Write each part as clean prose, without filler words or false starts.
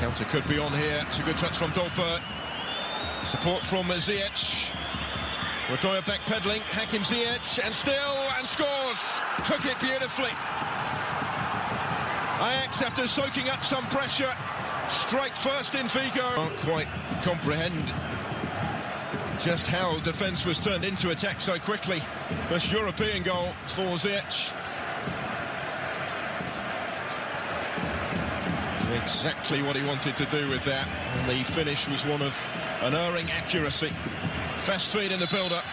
Counter could be on here. It's a good touch from Dolberg. Support from Ziyech. Rodoya backpedaling. Hakim Ziyech and scores. Took it beautifully. Ajax, after soaking up some pressure, strike first in Vigo. Can't quite comprehend just how defence was turned into attack so quickly. First European goal for Ziyech. Exactly what he wanted to do with that, and the finish was one of unerring accuracy. Fast feet in the build-up.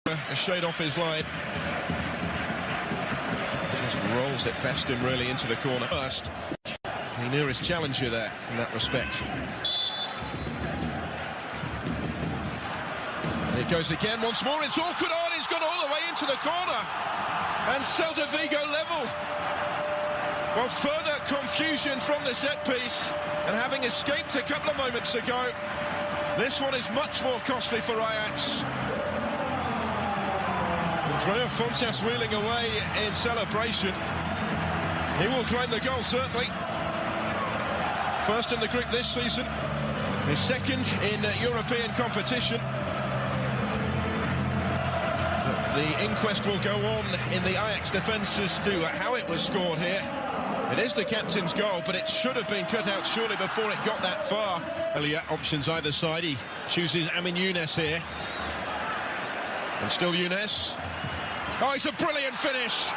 A shade off his line. Just rolls it past him really into the corner. First, the nearest challenger there in that respect. And it goes again once more. It's awkward. Oh, and he's gone all the way into the corner. And Celta Vigo level. Well, further confusion from the set piece, and having escaped a couple of moments ago, this one is much more costly for Ajax. Andrea Fontas wheeling away in celebration. He will claim the goal, certainly. First in the group this season, his second in European competition. But the inquest will go on in the Ajax defence as to how it was scored here. It is the captain's goal, but it should have been cut out surely before it got that far. Earlier options either side. He chooses Amin Younes here. And still Younes. Oh, it's a brilliant finish.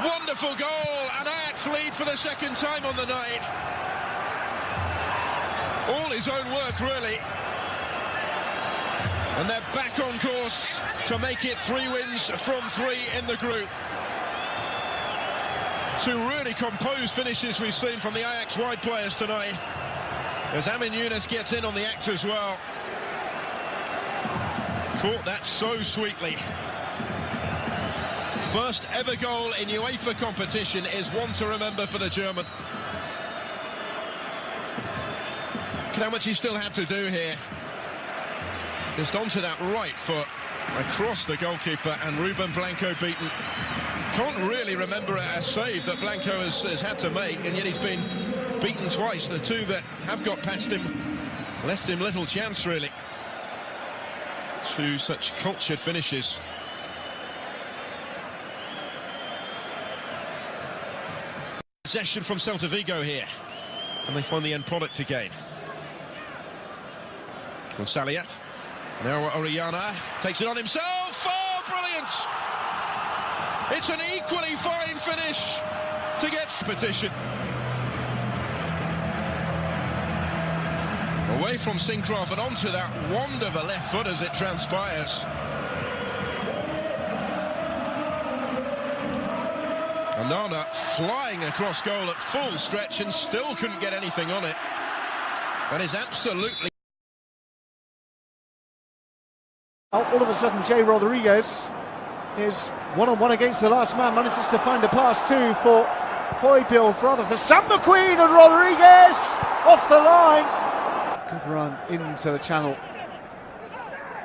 Wonderful goal, and Ajax lead for the second time on the night. All his own work, really. And they're back on course to make it 3 wins from 3 in the group. 2 really composed finishes we've seen from the Ajax wide players tonight, as Amin Younes gets in on the act as well. Caught that so sweetly. First ever goal in UEFA competition is one to remember for the German. Look at how much he still had to do here. Just onto that right foot, across the goalkeeper, and Ruben Blanco beaten. Can't really remember a save that Blanco has had to make, and yet he's been beaten twice. The 2 that have got past him left him little chance, really. 2 such cultured finishes. Possession from Celta Vigo here, and they find the end product again. Gonçalves. Now Orellana takes it on himself. Oh, brilliant! It's an equally fine finish to get competition. Away from Sincroft, but onto that wand of a left foot as it transpires. Onana flying across goal at full stretch and still couldn't get anything on it. That is absolutely... All of a sudden, Jay Rodriguez is one-on-one against the last man, manages to find a pass too for Højbjerg, rather for Sam McQueen, and Rodriguez off the line. Good run into the channel.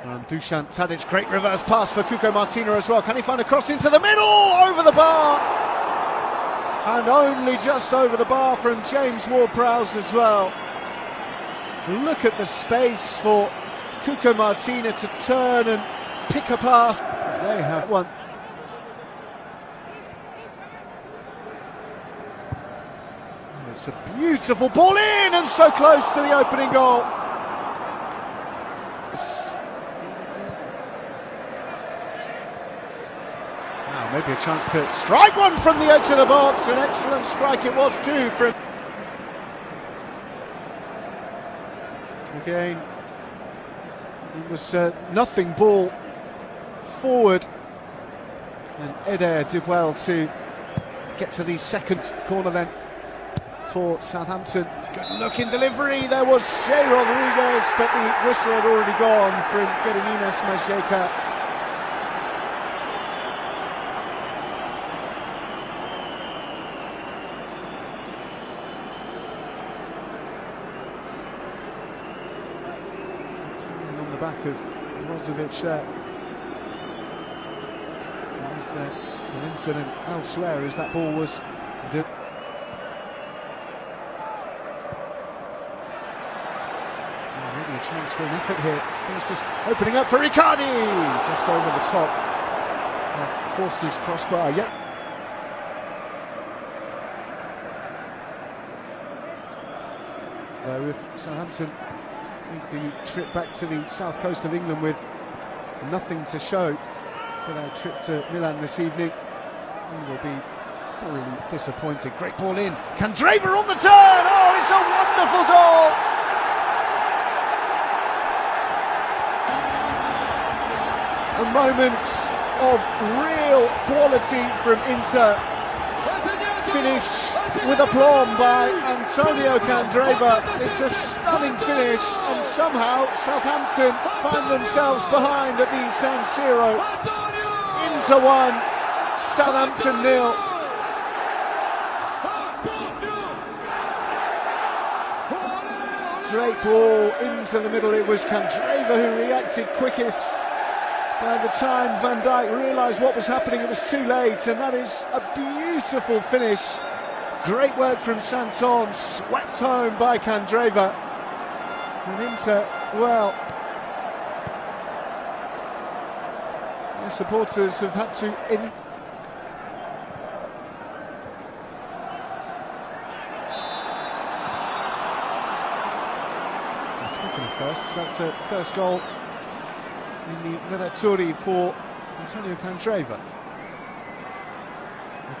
And Dusan Tadic, great reverse pass for Cuco Martina as well. Can he find a cross into the middle, over the bar? And only just over the bar from James Ward-Prowse as well. Look at the space for Cuco Martina to turn and pick a pass. They have one. It's a beautiful ball in, and so close to the opening goal. Now maybe a chance to strike one from the edge of the box. An excellent strike it was too from... Again, it was nothing ball forward, and Eder did well to get to the second corner then for Southampton. Good looking delivery, there was Jay Rodriguez, but the whistle had already gone from Gediminas Majeka. On the back of Brozovic there. Was there an incident elsewhere as that ball was... chance for an effort here. He's just opening up for Riccardi, just over the top of Forster's crossbar. Yep. With Southampton making the trip back to the south coast of England with nothing to show for their trip to Milan this evening, they will be thoroughly disappointed. Great ball in, Candreva on the turn. Oh, it's a wonderful goal. A moment of real quality from Inter. Finish with aplomb by Antonio Candreva. It's a stunning finish, and somehow Southampton find themselves behind at the San Siro. Inter 1, Southampton 0. Great ball into the middle. It was Candreva who reacted quickest. By the time Van Dijk realised what was happening, it was too late, and that is a beautiful finish. Great work from Santon, swept home by Candreva. And Inter, well, their supporters have had to Speaking of firsts, that's a first goal in the Nerazzurri for Antonio Candreva.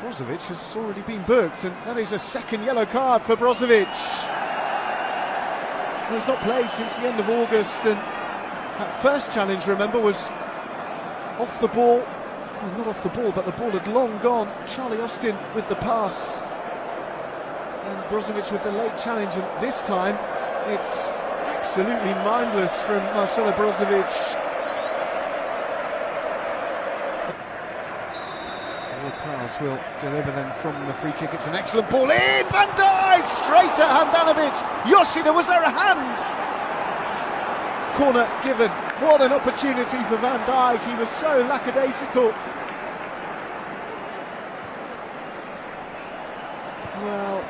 Brozovic has already been booked, and that is a second yellow card for Brozovic. He's not played since the end of August, and that first challenge, remember, was off the ball. Well, not off the ball, but the ball had long gone. Charlie Austin with the pass, and Brozovic with the late challenge, and this time it's absolutely mindless from Marcelo Brozovic. Prowse will deliver then from the free kick. It's an excellent ball in. Van Dijk straight at Handanovic. Yoshida, was there a hand? Corner given. What an opportunity for Van Dijk. He was so lackadaisical. Well,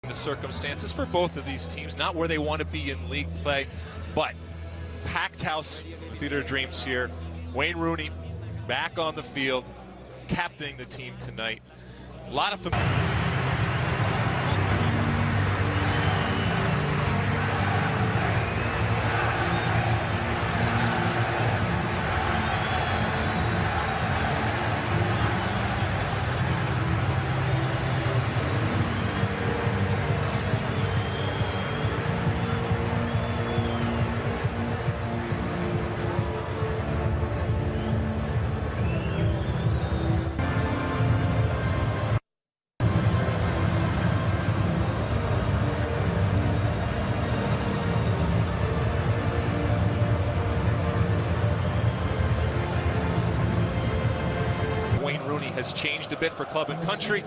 the circumstances for both of these teams, not where they want to be in league play, but packed house, theater of dreams here. Wayne Rooney back on the field, captaining the team tonight. A lot of has changed a bit for club and country,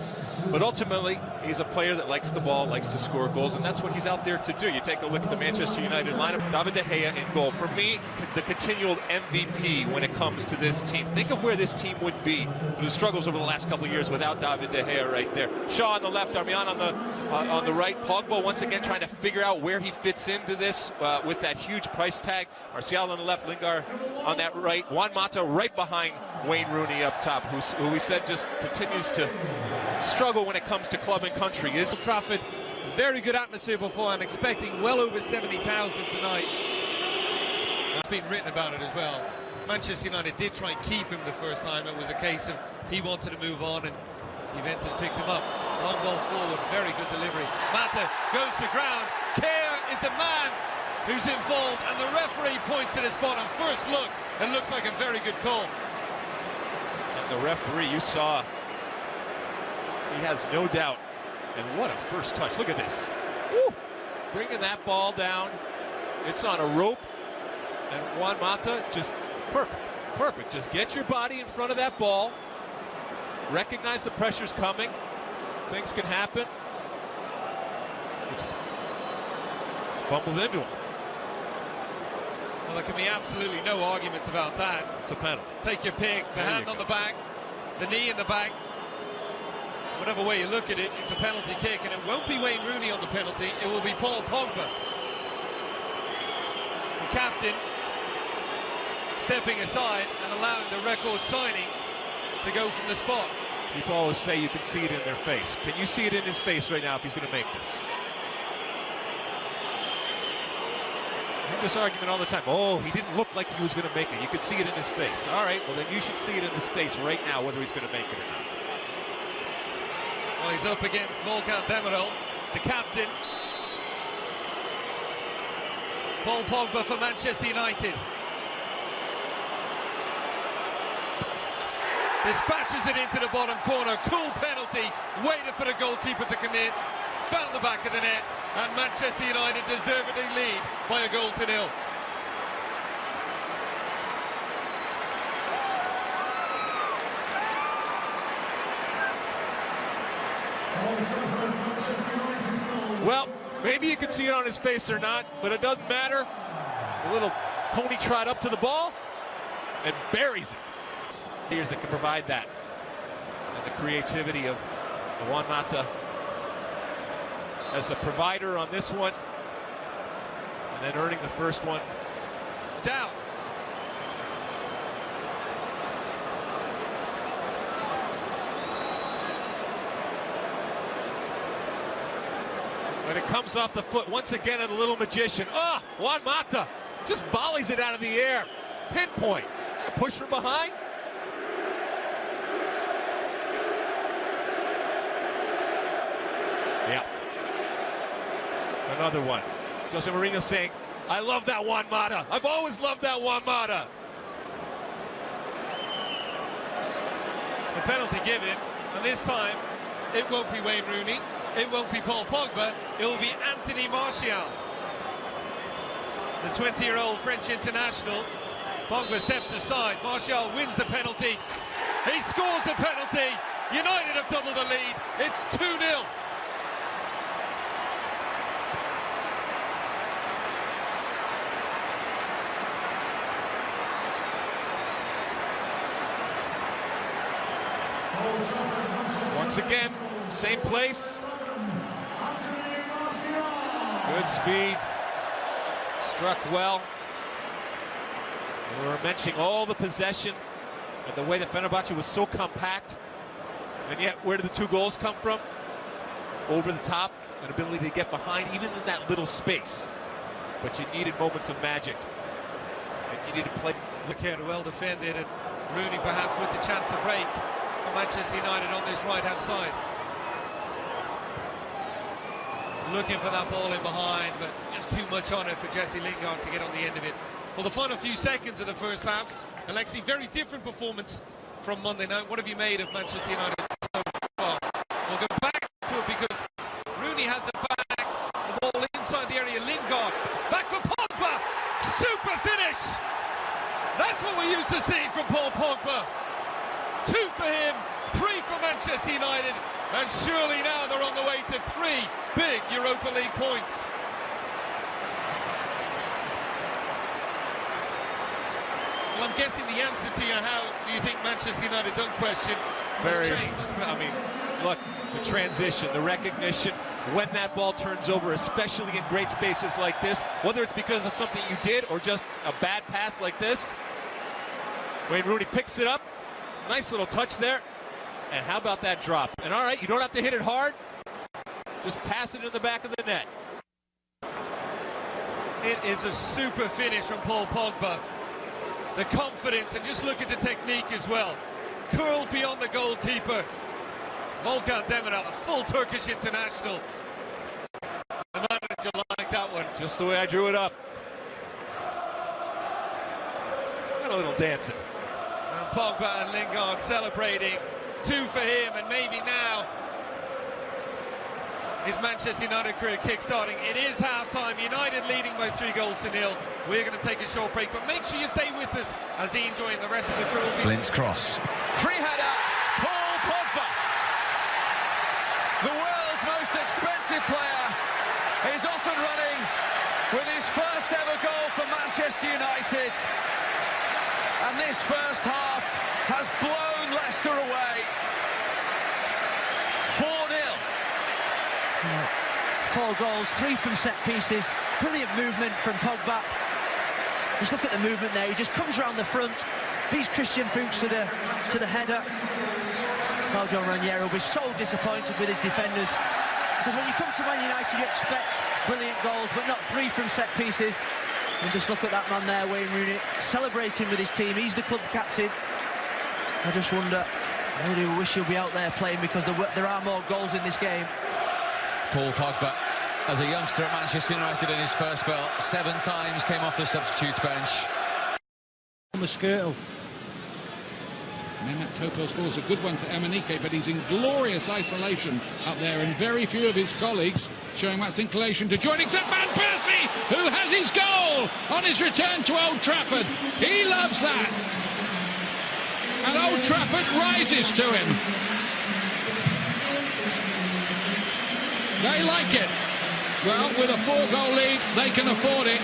but ultimately he's a player that likes the ball, likes to score goals, and that's what he's out there to do. You take a look at the Manchester United lineup. David De Gea in goal. For me, the continual MVP when it comes to this team. Think of where this team would be for the struggles over the last couple of years without David De Gea right there. Shaw on the left, Darmian on the right. Pogba once again trying to figure out where he fits into this with that huge price tag. Martial on the left, Lingard on that right. Juan Mata right behind Wayne Rooney up top, who we said just continues to struggle when it comes to club and country. Is Trafford, very good atmosphere before, and expecting well over 70,000 tonight. It's been written about it as well. Manchester United did try and keep him the first time. It was a case of he wanted to move on, and Juventus picked him up. Long ball forward, very good delivery. Mata goes to ground. Kerr is the man who's involved, and the referee points at his spot. On first look, it looks like a very good call. The referee, you saw, he has no doubt. And what a first touch. Look at this. Woo! Bringing that ball down. It's on a rope. And Juan Mata just perfect. Just get your body in front of that ball. Recognize the pressure's coming. Things can happen. He just bumbles into him. Well, there can be absolutely no arguments about that. It's a penalty. Take your pick. The hand on the back, the knee in the back. whatever way you look at it, it's a penalty kick, and it won't be Wayne Rooney on the penalty, it will be Paul Pogba. The captain stepping aside and allowing the record signing to go from the spot. People always say you can see it in their face. Can you see it in his face right now if he's going to make this? I have this argument all the time. Oh, he didn't look like he was going to make it. You could see it in his face. All right, well then you should see it in his face right now whether he's going to make it or not. Well, he's up against Volkan Demirel, the captain. Paul Pogba for Manchester United. Dispatches it into the bottom corner. Cool penalty. Waited for the goalkeeper to come in. Found the back of the net. And Manchester United deservedly lead by a goal to nil. Well, maybe you can see it on his face or not, but it doesn't matter. A little pony trot up to the ball and buries it. Players that can provide that. And the creativity of Juan Mata as the provider on this one. And then earning the first one. Down. When it comes off the foot, once again a little magician. Oh, Juan Mata just volleys it out of the air. Pinpoint. Push from behind. Yeah. Another one. Jose Mourinho saying, I love that Juan Mata. I've always loved that Juan Mata. The penalty given, and this time it won't be Wayne Rooney, it won't be Paul Pogba, it will be Anthony Martial. The 20-year-old French international. Pogba steps aside, Martial wins the penalty, he scores the penalty, United have doubled the lead, it's 2-0. Once again, same place. Good speed. Struck well. We were mentioning all the possession and the way that Fenerbahce was so compact. And yet, where did the two goals come from? Over the top, an ability to get behind, even in that little space. But you needed moments of magic. And you needed to play. Look here, well defended, and Rooney perhaps with the chance to break for Manchester United on this right-hand side. Looking for that ball in behind, but just too much on it for Jesse Lingard to get on the end of it. Well, the final few seconds of the first half, Alexi, very different performance from Monday night. What have you made of Manchester United so far? We'll go back to it because Rooney has it back. The ball inside the area. Lingard back for Pogba. Super finish. That's what we're used to seeing from Paul Pogba. 2 for him, 3 for Manchester United, and surely now they're on the way to 3 big Europa League points. Well, I'm guessing the answer to your how do you think Manchester United done question has changed. I mean, look, the transition, the recognition, when that ball turns over, especially in great spaces like this, whether it's because of something you did or just a bad pass like this, Wayne Rooney picks it up. Nice little touch there. And how about that drop? And all right, you don't have to hit it hard. Just pass it in the back of the net. It is a super finish from Paul Pogba. The confidence, and just look at the technique as well. Curled beyond the goalkeeper. Volkan Demirel, a full Turkish international. The manager liked that one. Just the way I drew it up. And a little dancing. And Pogba and Lingard celebrating. 2 for him, and maybe now his Manchester United career kick-starting. It is half-time, United leading by 3 goals to nil. We're going to take a short break, but make sure you stay with us as he enjoying the rest of the crew. Flint's cross. Free header, Paul Pogba. The world's most expensive player is off and running with his first ever goal for Manchester United. And this first half has blown Leicester away. 4 goals, 3 from set pieces. Brilliant movement from Pogba. Just look at the movement there. He just comes around the front, beats Christian Fuchs to the header. Claudio Ranieri will be so disappointed with his defenders, because when you come to Man United, you expect brilliant goals, but not 3 from set pieces. And just look at that man there, Wayne Rooney, celebrating with his team. He's the club captain. I just wonder, I really wish he'll be out there playing, because there are more goals in this game. Paul Pogba, as a youngster at Manchester United in his first spell, 7 times came off the substitutes bench. Mosquito. Mehmet Topal scores a good one to Emenike, but he's in glorious isolation up there, and very few of his colleagues showing much inclination to join, except Van Persie, who has his goal on his return to Old Trafford. He loves that. And Old Trafford rises to him. They like it. Well, with a 4-goal lead, they can afford it.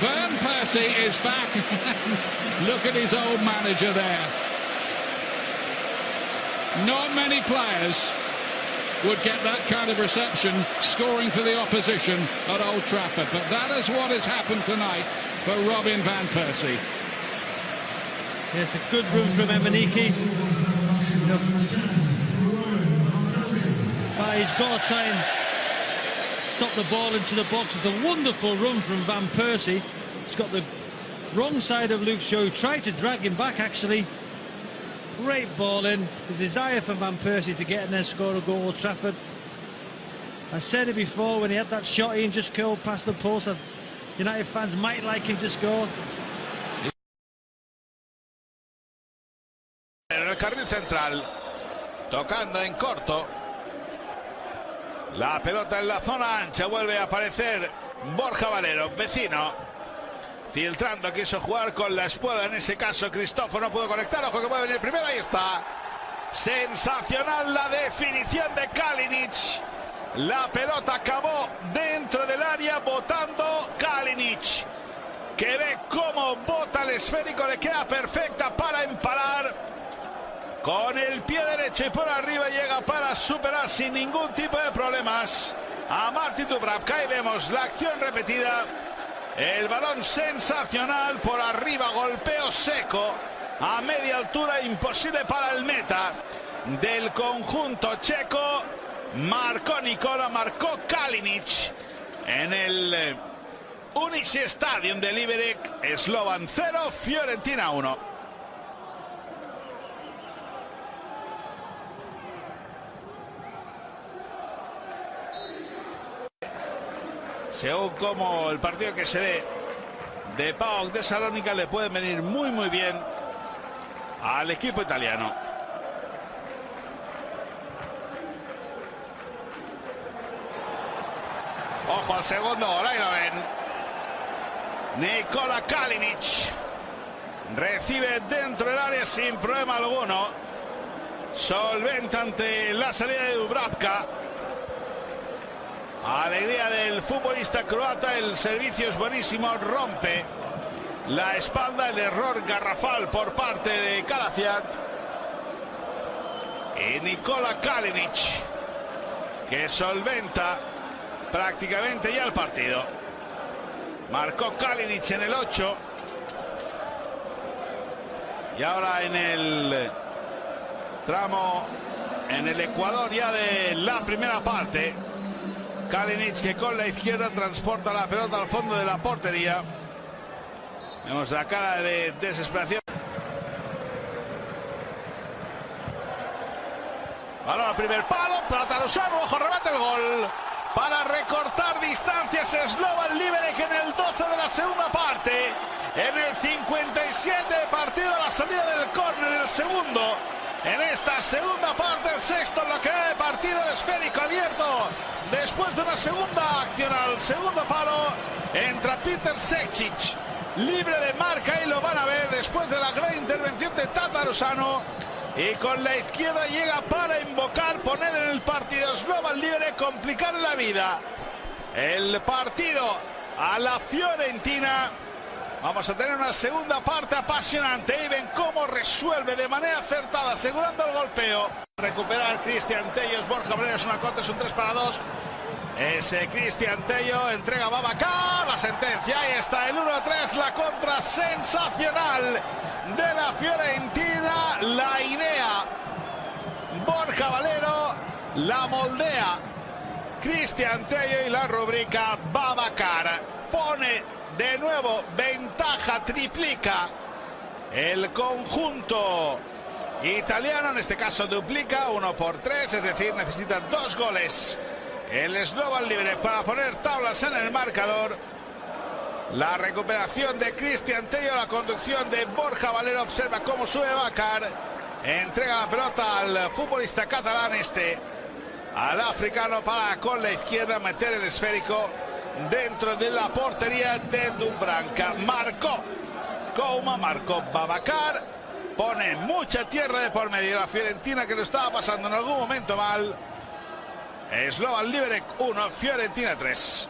Van Persie is back. Look at his old manager there. Not many players would get that kind of reception, scoring for the opposition at Old Trafford. But that is what has happened tonight for Robin Van Persie. Yes, a good run from Emenike. He's got to try and stop the ball into the box. It's a wonderful run from Van Persie. He's got the wrong side of leageu. Tried to drag him back, actually. Great ball in. The desire for Van Persie to get in there and score a goal at Old Trafford. I said it before, when he had that shot, he just curled past the post. United fans might like him to score. En el carril central, tocando en corto. La pelota en la zona ancha, vuelve a aparecer Borja Valero, vecino. Filtrando, quiso jugar con la espuela, en ese caso Cristóforo no pudo conectar. Ojo que puede venir primero, ahí está. Sensacional la definición de Kalinic. La pelota acabó dentro del área, botando Kalinic, que ve cómo bota el esférico, le queda perfecta para empalar. Con el pie derecho y por arriba llega para superar sin ningún tipo de problemas a Martin Dubravka. Ahí vemos la acción repetida. El balón sensacional por arriba, golpeo seco a media altura, imposible para el meta del conjunto checo. Marcó Nicola, marcó Kalinic en el Unisi Stadium de Liberec. Slovan 0, Fiorentina 1. Según como el partido que se dé de PAOK de Salónica, le puede venir muy bien al equipo italiano. Ojo al segundo gol, ahí lo ven. Nikola Kalinic recibe dentro del área sin problema alguno. Solventa ante la salida de Dubravka. Alegría del futbolista croata, el servicio es buenísimo, rompe la espalda, el error garrafal por parte de Karafiat. Y Nikola Kalinic, que solventa prácticamente ya el partido. Marcó Kalinic en el 8. Y ahora en el tramo, en el ecuador ya de la primera parte, Kalinic, que con la izquierda transporta la pelota al fondo de la portería. Vemos la cara de desesperación. Balón al primer palo, Tatarusanu, ojo, remate el gol. Para recortar distancias, Slovan Liberec en el 12 de la segunda parte. En el 57 de partido, la salida del córner, el segundo. En esta segunda parte, el sexto en lo que va de partido, el esférico abierto. Después de una segunda acción al segundo palo, entra Peter Sekcic, libre de marca, y lo van a ver después de la gran intervención de Tatarusanu. Y con la izquierda llega para invocar, poner en el partido Slovan Liberec, complicar la vida. El partido a la Fiorentina. Vamos a tener una segunda parte apasionante. Y ven cómo resuelve de manera acertada, asegurando el golpeo. Recuperar Cristian Tellos, Borja Valero, es una contra, es un 3 para 2. Ese Cristian Tello entrega a Babacar, la sentencia, ahí está el 1-3, la contra sensacional de la Fiorentina, la idea Borja Valero, la moldea Cristian Tello y la rubrica Babacar. Pone de nuevo ventaja, triplica el conjunto italiano, en este caso duplica 1-3, es decir, necesita 2 goles el Slovan libre para poner tablas en el marcador. La recuperación de Cristian Tello, la conducción de Borja Valero, observa cómo sube Babacar, entrega la pelota al futbolista catalán al africano para con la izquierda meter el esférico dentro de la portería de Dubranka. Marcó Babacar, pone mucha tierra de por medio. La Fiorentina, que lo estaba pasando en algún momento mal. Slovan Liberec 1, Fiorentina 3.